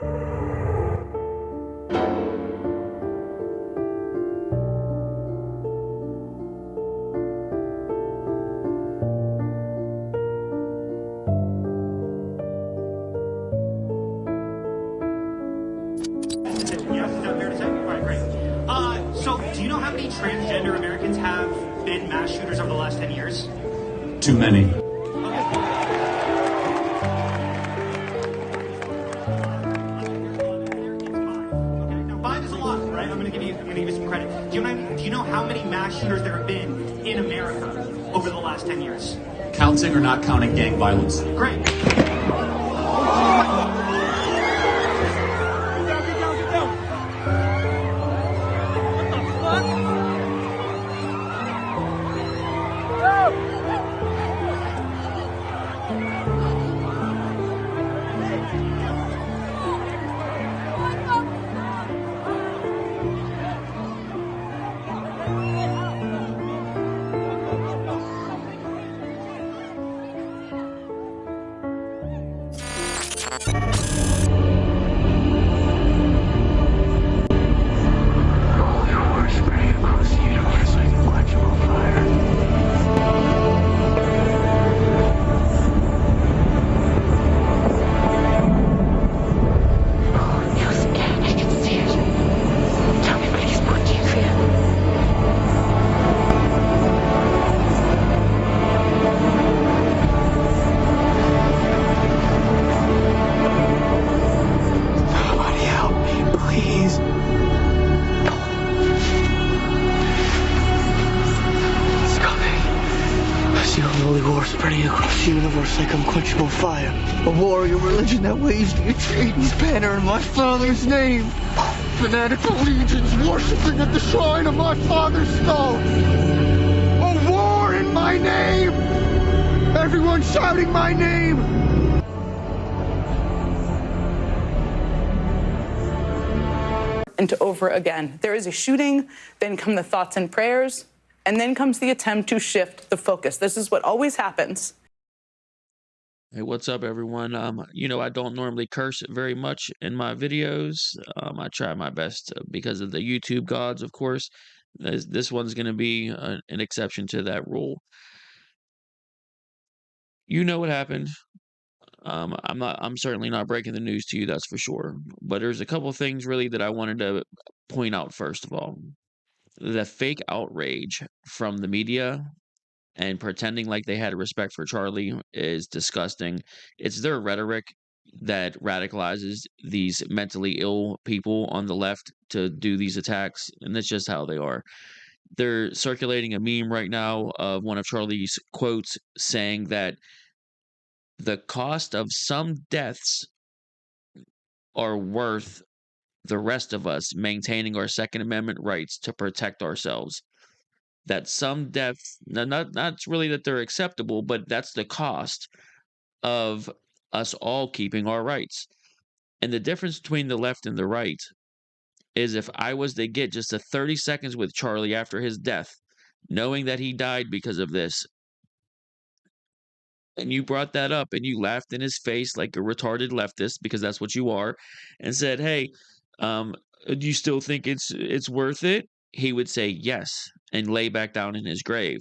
Yes, is that fair to say? All right, great. So, do you know how many transgender Americans have been mass shooters over the last 10 years? Too many. Now, 5 is a lot, right? I'm gonna give you some credit. Do you know how many mass shooters there have been in America over the last 10 years? Counting or not counting gang violence? Great. Spreading across the universe like unquenchable fire. A warrior religion that waves the Atreides banner in my father's name. Fanatical legions worshipping at the shrine of my father's skull. A war in my name. Everyone shouting my name. And over again. There is a shooting, then come the thoughts and prayers, and then comes the attempt to shift the focus. This is what always happens. Hey, what's up, everyone? I don't normally curse very much in my videos. I try my best because of the YouTube gods, of course. This one's going to be an exception to that rule. You know what happened. I'm certainly not breaking the news to you, that's for sure. But there's a couple things really that I wanted to point out first of all. The fake outrage from the media and pretending like they had respect for Charlie is disgusting. It's their rhetoric that radicalizes these mentally ill people on the left to do these attacks, and that's just how they are. They're circulating a meme right now of one of Charlie's quotes saying that the cost of some deaths are worth the rest of us maintaining our Second Amendment rights to protect ourselves. That some deaths, not really that they're acceptable, but that's the cost of us all keeping our rights. And the difference between the left and the right is if I was to get just a 30 seconds with Charlie after his death, knowing that he died because of this, and you brought that up and you laughed in his face like a retarded leftist, because that's what you are, and said, hey, do you still think it's worth it? He would say yes and lay back down in his grave,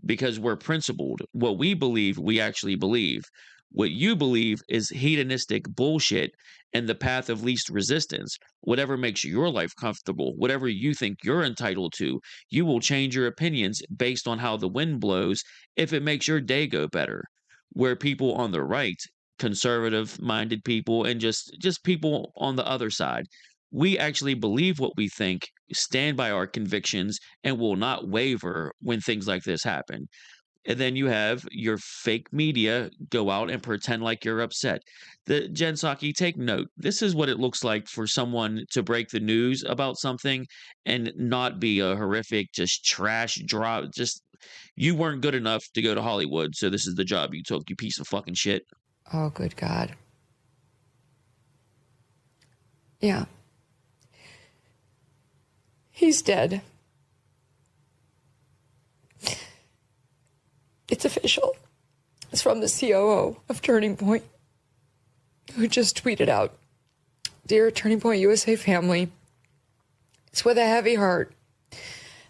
because we're principled. What we believe, we actually believe. What you believe is hedonistic bullshit and the path of least resistance. Whatever makes your life comfortable, whatever you think you're entitled to, you will change your opinions based on how the wind blows if it makes your day go better. Where people on the right, conservative-minded people, and just people on the other side, we actually believe what we think, stand by our convictions, and will not waver when things like this happen. And then you have your fake media go out and pretend like you're upset. Jen Psaki, take note. This is what it looks like for someone to break the news about something and not be a horrific, just trash drop. Just, you weren't good enough to go to Hollywood, so this is the job you took, you piece of fucking shit. Oh, good God. Yeah. He's dead. It's official. It's from the COO of Turning Point, who just tweeted out Dear Turning Point USA family, it's with a heavy heart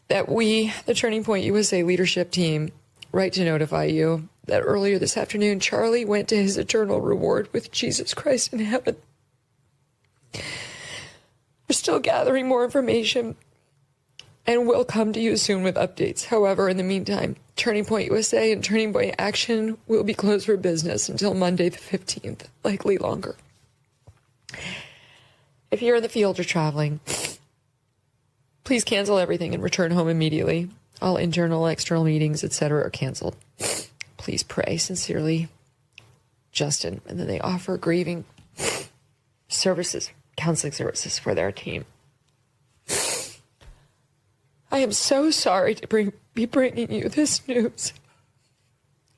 that we, the Turning Point USA leadership team, write to notify you that earlier this afternoon, Charlie went to his eternal reward with Jesus Christ in heaven. We're still gathering more information and will come to you soon with updates. However, in the meantime, Turning Point USA and Turning Point Action will be closed for business until Monday the 15th, likely longer. If you're in the field or traveling, please cancel everything and return home immediately. All internal, external meetings, etc. are canceled. Please pray sincerely, Justin. And then they offer grieving services, counseling services for their team. I am so sorry to be bringing you this news.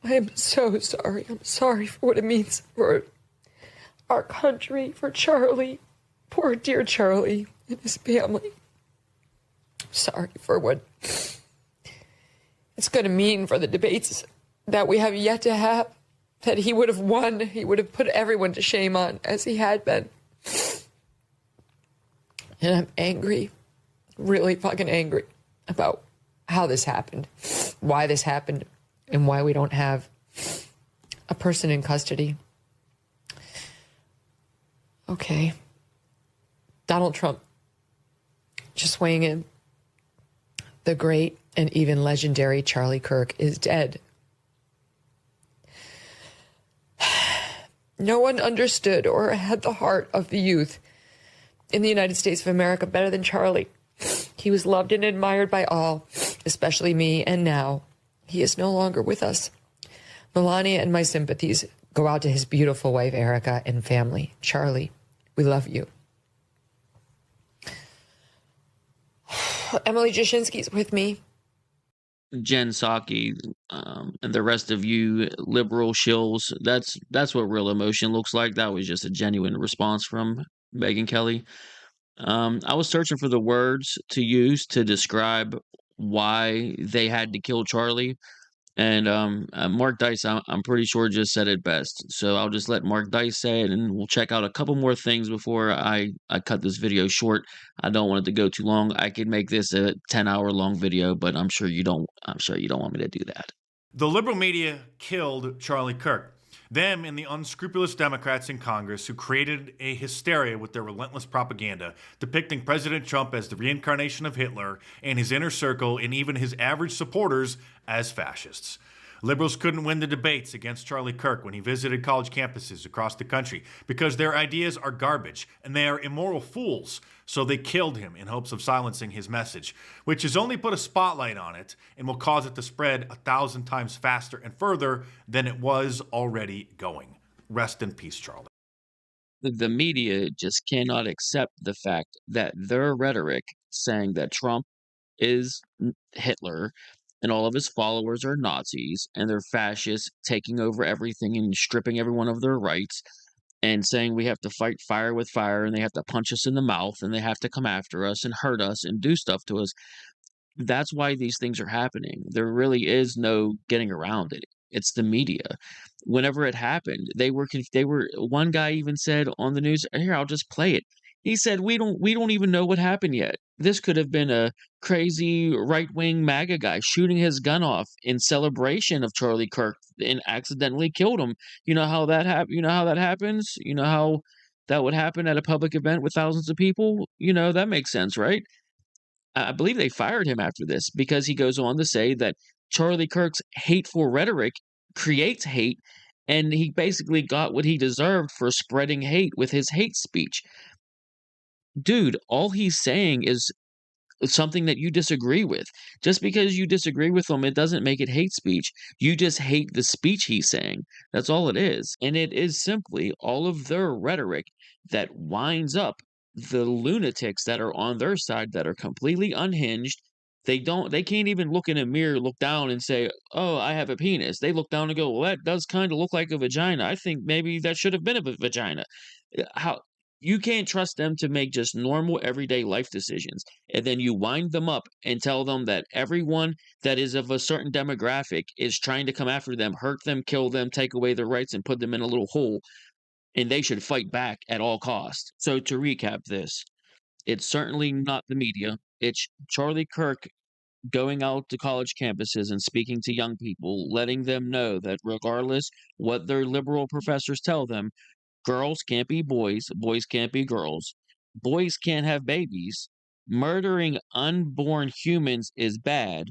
I am so sorry. I'm sorry for what it means for our country, for Charlie, poor dear Charlie and his family. Sorry for what it's going to mean for the debates that we have yet to have, that he would have won. He would have put everyone to shame on, as he had been. And I'm angry, really fucking angry about how this happened, why this happened, and why we don't have a person in custody. Okay. Donald Trump just weighing in. The great and even legendary Charlie Kirk is dead. No one understood or had the heart of the youth in the United States of America better than Charlie. He was loved and admired by all, especially me, and now he is no longer with us. Melania and my sympathies go out to his beautiful wife, Erica, and family. Charlie, we love you. Emily Jashinsky's with me. Jen Psaki, and the rest of you liberal shills, that's what real emotion looks like. That was just a genuine response from Megyn Kelly. I was searching for the words to use to describe why they had to kill Charlie. And Mark Dice, I'm pretty sure, just said it best. So I'll just let Mark Dice say it, and we'll check out a couple more things before I cut this video short. I don't want it to go too long. I could make this a 10-hour long video, but I'm sure you don't want me to do that. The liberal media killed Charlie Kirk. Them and the unscrupulous Democrats in Congress who created a hysteria with their relentless propaganda, depicting President Trump as the reincarnation of Hitler and his inner circle and even his average supporters as fascists. Liberals couldn't win the debates against Charlie Kirk when he visited college campuses across the country because their ideas are garbage and they are immoral fools, so they killed him in hopes of silencing his message, which has only put a spotlight on it and will cause it to spread 1,000 times faster and further than it was already going. Rest in peace, Charlie. The media just cannot accept the fact that their rhetoric saying that Trump is Hitler and all of his followers are Nazis and they're fascists taking over everything and stripping everyone of their rights and saying we have to fight fire with fire and they have to punch us in the mouth and they have to come after us and hurt us and do stuff to us. That's why these things are happening. There really is no getting around it. It's the media. Whenever it happened, they were one guy even said on the news, here, I'll just play it. He said, we don't even know what happened yet. This could have been a crazy right-wing MAGA guy shooting his gun off in celebration of Charlie Kirk and accidentally killed him. You know how that happens? You know how that would happen at a public event with thousands of people? You know, that makes sense, right? I believe they fired him after this because he goes on to say that Charlie Kirk's hateful rhetoric creates hate, and he basically got what he deserved for spreading hate with his hate speech. Dude, all he's saying is something that you disagree with. Just because you disagree with him, it doesn't make it hate speech. You just hate the speech he's saying. That's all it is. And it is simply all of their rhetoric that winds up the lunatics that are on their side that are completely unhinged. They can't even look in a mirror, look down and say, oh, I have a penis. They look down and go, well, that does kind of look like a vagina. I think maybe that should have been a vagina. You can't trust them to make just normal everyday life decisions. And then you wind them up and tell them that everyone that is of a certain demographic is trying to come after them, hurt them, kill them, take away their rights, and put them in a little hole. and they should fight back at all costs. So to recap this, it's certainly not the media. It's Charlie Kirk going out to college campuses and speaking to young people, letting them know that regardless what their liberal professors tell them, girls can't be boys, boys can't be girls, boys can't have babies, murdering unborn humans is bad,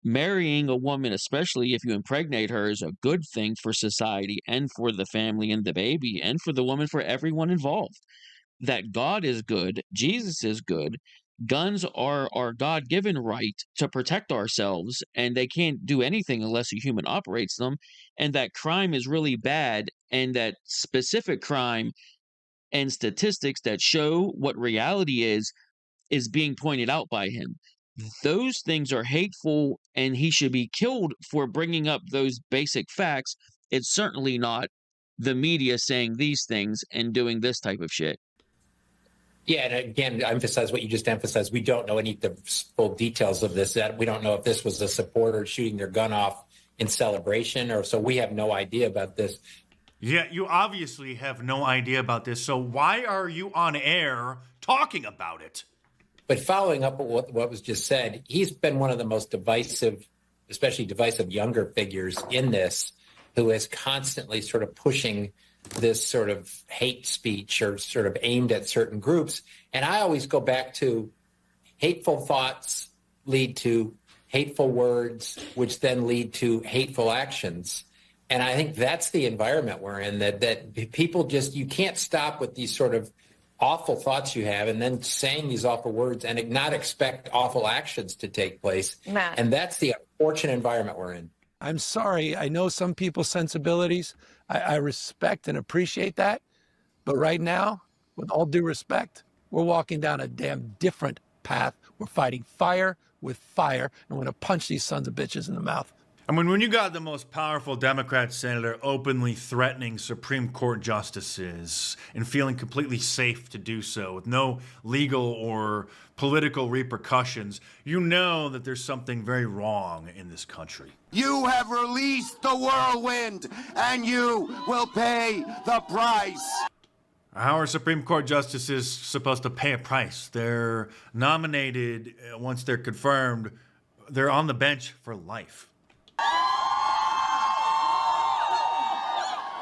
marrying a woman, especially if you impregnate her, is a good thing for society and for the family and the baby and for the woman, for everyone involved. That God is good, Jesus is good, guns are our God-given right to protect ourselves, and they can't do anything unless a human operates them, and that crime is really bad, and that specific crime and statistics that show what reality is being pointed out by him. Those things are hateful, and he should be killed for bringing up those basic facts. It's certainly not the media saying these things and doing this type of shit. Yeah, and again, I emphasize what you just emphasized. We don't know any of the full details of this. That we don't know if this was a supporter shooting their gun off in celebration, or so we have no idea about this. Yeah, you obviously have no idea about this. So why are you on air talking about it? But following up on what was just said, he's been one of the most divisive, especially divisive younger figures in this, who is constantly sort of pushing this sort of hate speech or sort of aimed at certain groups. And I always go back to hateful thoughts lead to hateful words, which then lead to hateful actions. And I think that's the environment we're in, that people just, you can't stop with these sort of awful thoughts you have and then saying these awful words and not expect awful actions to take place. Matt. And that's the unfortunate environment we're in. I'm sorry. I know some people's sensibilities. I respect and appreciate that. But right now, with all due respect, we're walking down a damn different path. We're fighting fire with fire, and we're going to punch these sons of bitches in the mouth. I mean, when you got the most powerful Democrat senator openly threatening Supreme Court justices and feeling completely safe to do so with no legal or political repercussions, you know that there's something very wrong in this country. You have released the whirlwind, and you will pay the price. How are Supreme Court justices supposed to pay a price? They're nominated once they're confirmed. They're on the bench for life.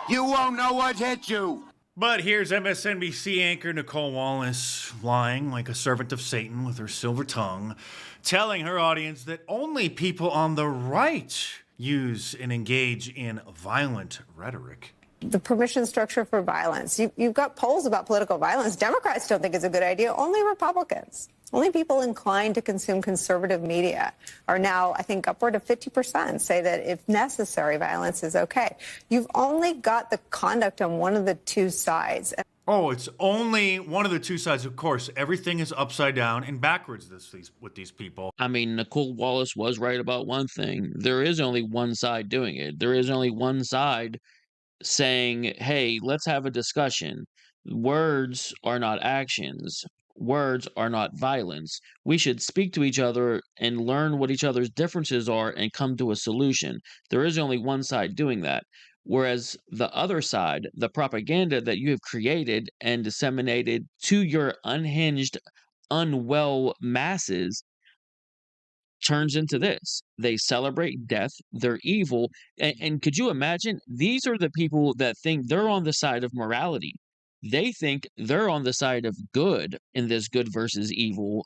You won't know what hit you. But here's MSNBC anchor Nicole Wallace lying like a servant of Satan with her silver tongue, telling her audience that only people on the right use and engage in violent rhetoric. The permission structure for violence. You've got polls about political violence. Democrats don't think it's a good idea. Only Republicans. Only people inclined to consume conservative media are now, I think, upward of 50% say that if necessary, violence is okay. You've only got the conduct on one of the two sides. Oh, it's only one of the two sides. Of course, everything is upside down and backwards with these people. I mean, Nicole Wallace was right about one thing. There is only one side doing it. There is only one side saying, hey, let's have a discussion. Words are not actions. Words are not violence. We should speak to each other and learn what each other's differences are and come to a solution. There is only one side doing that. Whereas the other side, the propaganda that you have created and disseminated to your unhinged, unwell masses, turns into this. They celebrate death. They're evil. And could you imagine? These are the people that think they're on the side of morality. They think they're on the side of good in this good versus evil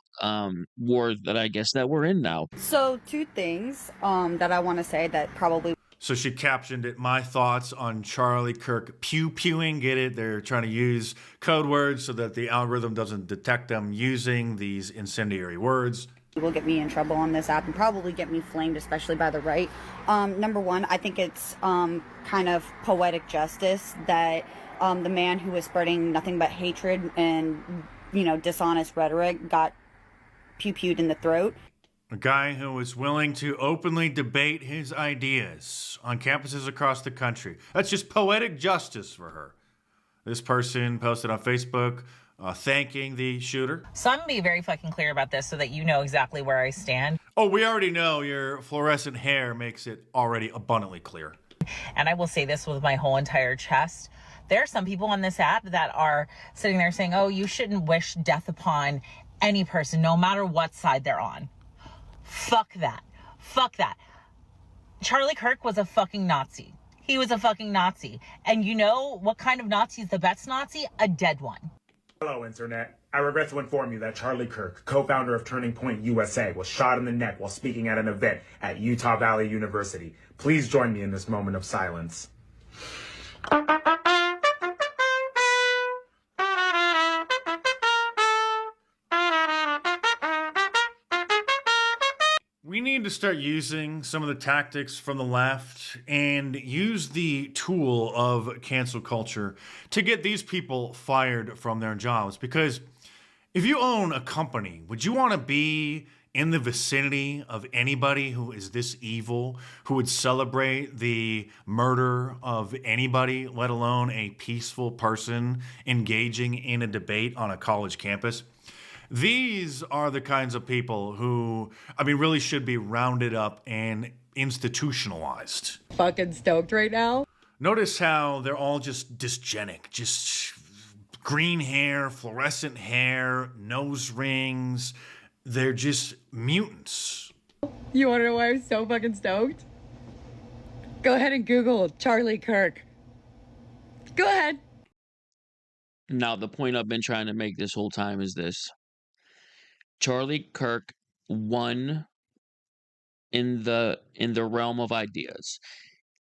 war that I guess that we're in now. So two things that I want to say that probably... So she captioned it, my thoughts on Charlie Kirk pew-pewing. Get it? They're trying to use code words so that the algorithm doesn't detect them using these incendiary words. Will get me in trouble on this app and probably get me flamed, especially by the right. Number one, I think it's kind of poetic justice that the man who was spreading nothing but hatred and, dishonest rhetoric got pew-pewed in the throat. A guy who was willing to openly debate his ideas on campuses across the country. That's just poetic justice for her. This person posted on Facebook thanking the shooter. So I'm going to be very fucking clear about this so that you know exactly where I stand. Oh, we already know your fluorescent hair makes it already abundantly clear. And I will say this with my whole entire chest. There are some people on this app that are sitting there saying, oh, you shouldn't wish death upon any person, no matter what side they're on. Fuck that. Fuck that. Charlie Kirk was a fucking Nazi. He was a fucking Nazi. And you know what kind of Nazi is the best Nazi? A dead one. Hello, Internet. I regret to inform you that Charlie Kirk, co-founder of Turning Point USA, was shot in the neck while speaking at an event at Utah Valley University. Please join me in this moment of silence. We need to start using some of the tactics from the left and use the tool of cancel culture to get these people fired from their jobs. Because if you own a company, would you want to be in the vicinity of anybody who is this evil, who would celebrate the murder of anybody, let alone a peaceful person engaging in a debate on a college campus? These are the kinds of people who, really should be rounded up and institutionalized. Fucking stoked right now. Notice how they're all just dysgenic, just green hair, fluorescent hair, nose rings. They're just mutants. You want to know why I'm so fucking stoked? Go ahead and Google Charlie Kirk. Go ahead. Now, the point I've been trying to make this whole time is this. Charlie Kirk won in the realm of ideas.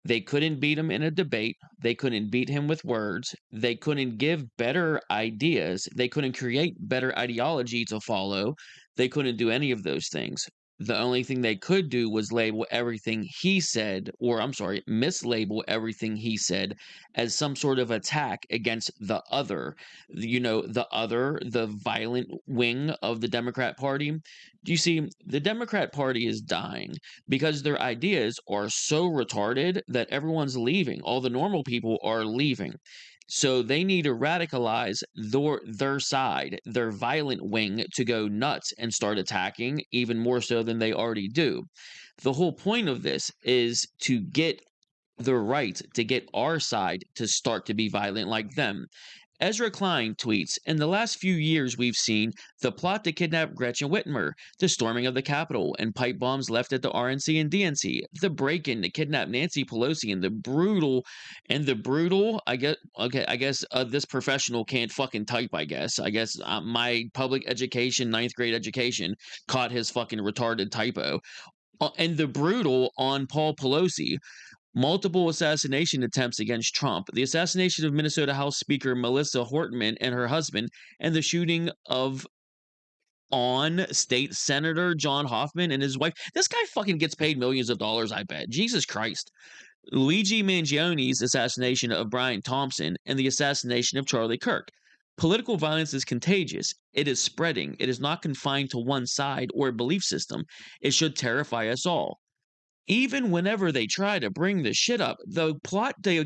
They couldn't beat him in a debate. They couldn't beat him with words. They couldn't give better ideas. They couldn't create better ideology to follow. They couldn't do any of those things. The only thing they could do was label everything he said, mislabel everything he said as some sort of attack against the other. The violent wing of the Democrat Party. You see, the Democrat Party is dying because their ideas are so retarded that everyone's leaving. All the normal people are leaving. So they need to radicalize their side, their violent wing, to go nuts and start attacking even more so than they already do. The whole point of this is to get the right, to get our side to start to be violent like them. Ezra Klein tweets, in the last few years we've seen the plot to kidnap Gretchen Whitmer, the storming of the Capitol and pipe bombs left at the RNC and DNC, the break-in to kidnap Nancy Pelosi, and the brutal, I guess this professional can't fucking type, I guess my public education, 9th grade education caught his fucking retarded typo. And the brutal on Paul Pelosi. Multiple assassination attempts against Trump, the assassination of Minnesota House Speaker Melissa Hortman and her husband, and the shooting on State Senator John Hoffman and his wife. This guy fucking gets paid millions of dollars, I bet. Jesus Christ. Luigi Mangioni's assassination of Brian Thompson and the assassination of Charlie Kirk. Political violence is contagious. It is spreading. It is not confined to one side or belief system. It should terrify us all. Even whenever they try to bring this shit up, the plot to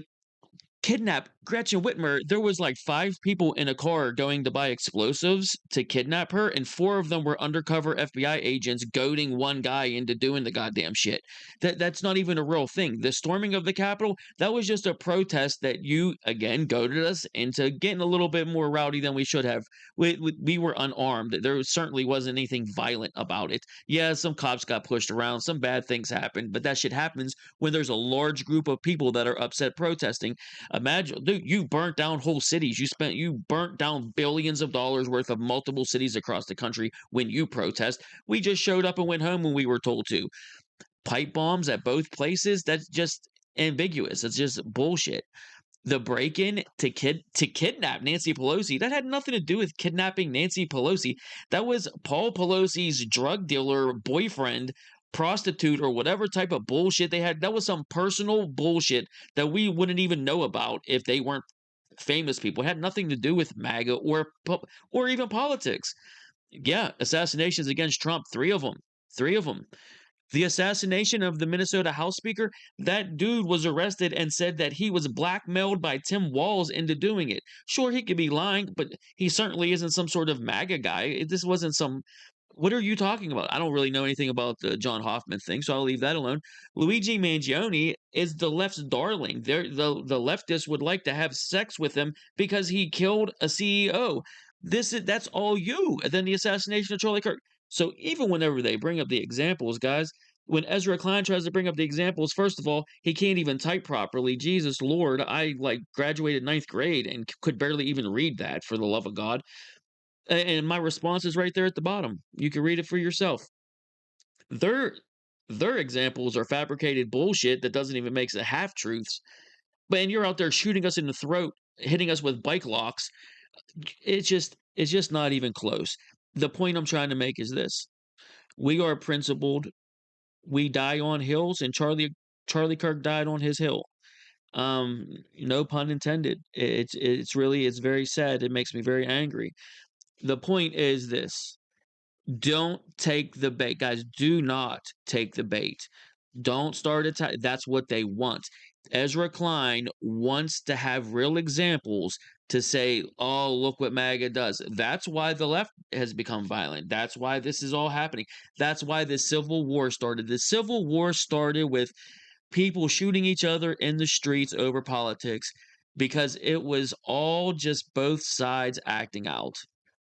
kidnap Gretchen Whitmer, there was like 5 people in a car going to buy explosives to kidnap her, and 4 of them were undercover FBI agents goading one guy into doing the goddamn shit. That's not even a real thing. The storming of the Capitol, that was just a protest that you, again, goaded us into getting a little bit more rowdy than we should have. We were unarmed. There certainly wasn't anything violent about it. Yeah, some cops got pushed around, some bad things happened, but that shit happens when there's a large group of people that are upset protesting. Imagine, dude, you burnt down whole cities. You burnt down billions of dollars worth of multiple cities across the country when you protest. We just showed up and went home when we were told to. Pipe bombs at both places, that's just ambiguous. It's just bullshit. The break-in to kidnap Nancy Pelosi, that had nothing to do with kidnapping Nancy Pelosi. That was Paul Pelosi's drug dealer boyfriend, prostitute, or whatever type of bullshit they had. That was some personal bullshit that we wouldn't even know about if they weren't famous people. It had nothing to do with MAGA or even politics. Yeah, assassinations against Trump, 3 of them. The assassination of the Minnesota House Speaker, that dude was arrested and said that he was blackmailed by Tim Walz into doing it. Sure, he could be lying, but he certainly isn't some sort of MAGA guy. This wasn't some What are you talking about? I don't really know anything about the John Hoffman thing, so I'll leave that alone. Luigi Mangione is the left's darling. The leftists would like to have sex with him because he killed a CEO. That's all you. And then the assassination of Charlie Kirk. So even whenever they bring up the examples, guys, when Ezra Klein tries to bring up the examples, first of all, he can't even type properly. Jesus Lord, I graduated 9th grade and could barely even read that, for the love of God. And my response is right there at the bottom. You can read it for yourself. Their examples are fabricated bullshit that doesn't even make half truths. But you're out there shooting us in the throat, hitting us with bike locks. It's just not even close. The point I'm trying to make is this: we are principled. We die on hills, and Charlie Kirk died on his hill. No pun intended. It's very sad. It makes me very angry. The point is this: don't take the bait, guys. Do not take the bait. Don't start attack. That's what they want. Ezra Klein wants to have real examples to say, oh, look what MAGA does. That's why the left has become violent. That's why this is all happening. That's why the Civil War started. The Civil War started with people shooting each other in the streets over politics, because it was all just both sides acting out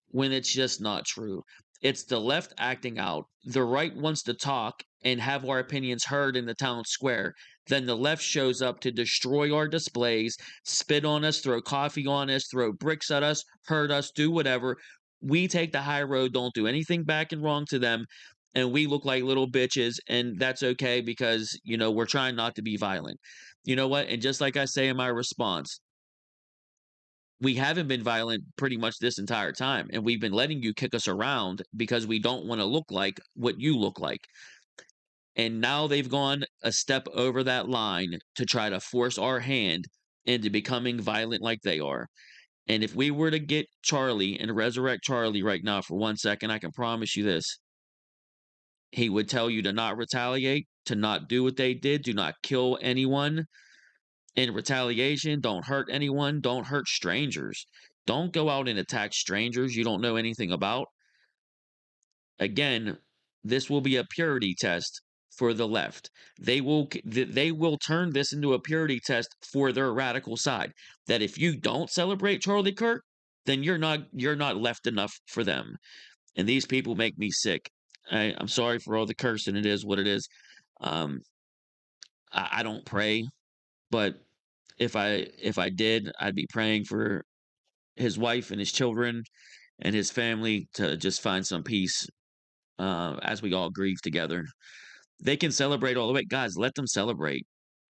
when it's just not true. It's the left acting out. The right wants to talk and have our opinions heard in the town square. Then the left shows up to destroy our displays, spit on us, throw coffee on us, throw bricks at us, hurt us, do whatever. We take the high road, don't do anything back and wrong to them, and we look like little bitches, and that's okay because, we're trying not to be violent. You know what? And just like I say in my response, we haven't been violent pretty much this entire time, and we've been letting you kick us around because we don't want to look like what you look like. And now they've gone a step over that line to try to force our hand into becoming violent like they are. And if we were to get Charlie and resurrect Charlie right now for 1 second, I can promise you this: he would tell you to not retaliate, to not do what they did, do not kill anyone. In retaliation, don't hurt anyone, don't hurt strangers. Don't go out and attack strangers you don't know anything about. Again, this will be a purity test for the left. They will turn this into a purity test for their radical side. That if you don't celebrate Charlie Kirk, then you're not left enough for them. And these people make me sick. I'm sorry for all the cursing. It is what it is. I don't pray. But if I did, I'd be praying for his wife and his children and his family to just find some peace as we all grieve together. They can celebrate all the way. Guys, let them celebrate.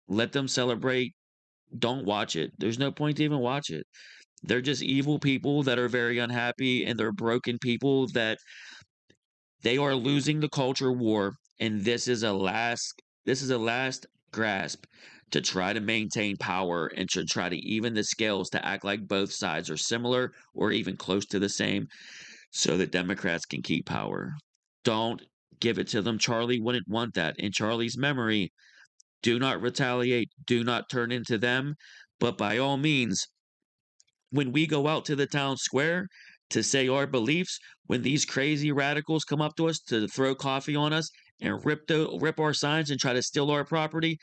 Let them celebrate. Don't watch it. There's no point to even watch it. They're just evil people that are very unhappy, and they're broken people that they are losing the culture war, and this is a last grasp to try to maintain power and to try to even the scales to act like both sides are similar or even close to the same so that Democrats can keep power. Don't give it to them. Charlie wouldn't want that. In Charlie's memory, do not retaliate. Do not turn into them. But by all means, when we go out to the town square to say our beliefs, when these crazy radicals come up to us to throw coffee on us and rip our signs and try to steal our property,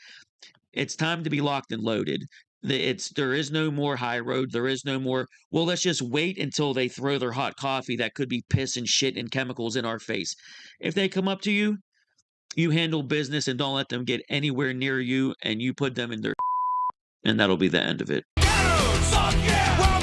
it's time to be locked and loaded. There is no more high road. There is no more, well, let's just wait until they throw their hot coffee that could be piss and shit and chemicals in our face. If they come up to you, you handle business and don't let them get anywhere near you, and you put them in their and that'll be the end of it. Suck yeah!